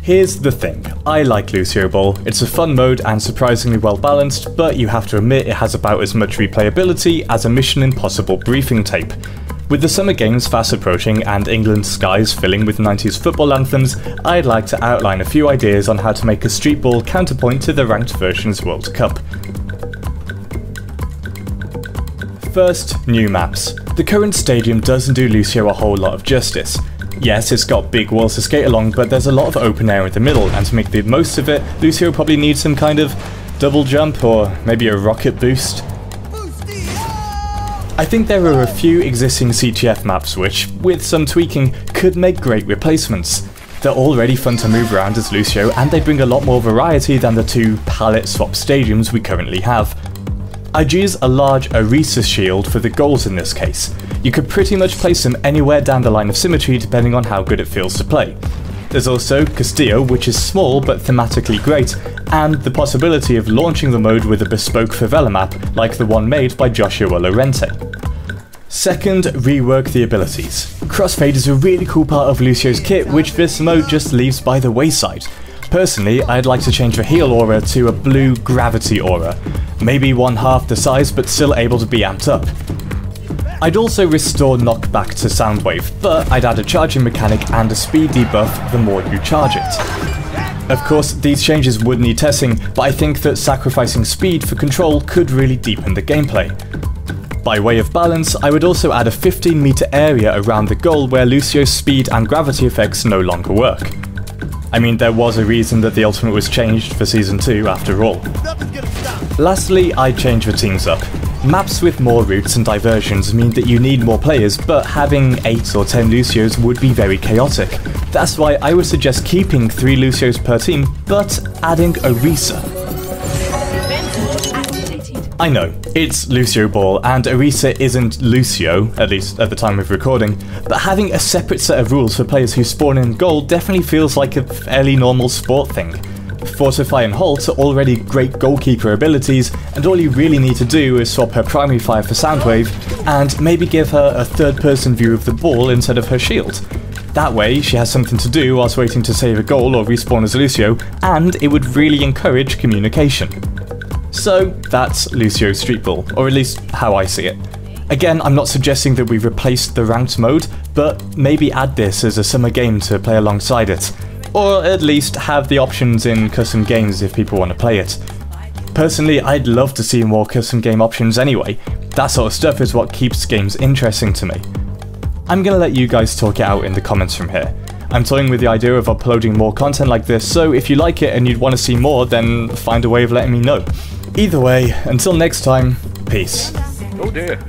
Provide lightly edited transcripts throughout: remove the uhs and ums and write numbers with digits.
Here's the thing, I like Lucio Ball, it's a fun mode and surprisingly well balanced, but you have to admit it has about as much replayability as a Mission Impossible briefing tape. With the Summer Games fast approaching and England's skies filling with 90s football anthems, I'd like to outline a few ideas on how to make a Street Ball counterpoint to the Ranked Versions World Cup. First, new maps. The current stadium doesn't do Lucio a whole lot of justice. Yes, it's got big walls to skate along, but there's a lot of open air in the middle, and to make the most of it, Lucio probably needs some kind of double jump or maybe a rocket boost. I think there are a few existing CTF maps which, with some tweaking, could make great replacements. They're already fun to move around as Lucio, and they bring a lot more variety than the two palette swap stadiums we currently have. I'd use a large Orisa shield for the goals in this case. You could pretty much place them anywhere down the line of symmetry depending on how good it feels to play. There's also Castillo, which is small but thematically great, and the possibility of launching the mode with a bespoke favela map like the one made by Joshua Lorente. Second, rework the abilities. Crossfade is a really cool part of Lucio's kit which this mode just leaves by the wayside. Personally, I'd like to change the heal aura to a blue gravity aura, maybe one half the size but still able to be amped up. I'd also restore knockback to Soundwave, but I'd add a charging mechanic and a speed debuff the more you charge it. Of course, these changes would need testing, but I think that sacrificing speed for control could really deepen the gameplay. By way of balance, I would also add a 15-meter area around the goal where Lucio's speed and gravity effects no longer work. I mean, there was a reason that the ultimate was changed for Season 2 after all. Lastly, I'd change the teams up. Maps with more routes and diversions mean that you need more players, but having 8 or 10 Lucios would be very chaotic. That's why I would suggest keeping 3 Lucios per team, but adding Orisa. I know, it's Lucio Ball, and Orisa isn't Lucio, at least at the time of recording, but having a separate set of rules for players who spawn in goal definitely feels like a fairly normal sport thing. Fortify and Halt are already great goalkeeper abilities, and all you really need to do is swap her primary fire for Soundwave, and maybe give her a third-person view of the ball instead of her shield. That way, she has something to do whilst waiting to save a goal or respawn as Lucio, and it would really encourage communication. So that's Lucio Streetball, or at least how I see it. Again, I'm not suggesting that we replace the ranked mode, but maybe add this as a summer game to play alongside it. Or at least have the options in custom games if people want to play it. Personally, I'd love to see more custom game options anyway. That sort of stuff is what keeps games interesting to me. I'm gonna let you guys talk it out in the comments from here. I'm toying with the idea of uploading more content like this, so if you like it and you'd want to see more, then find a way of letting me know. Either way, until next time, peace. Oh dear.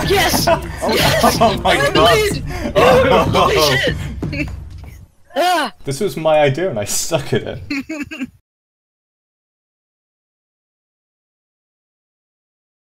Yes! Yes! Oh my god! Holy shit! This was my idea and I suck at it.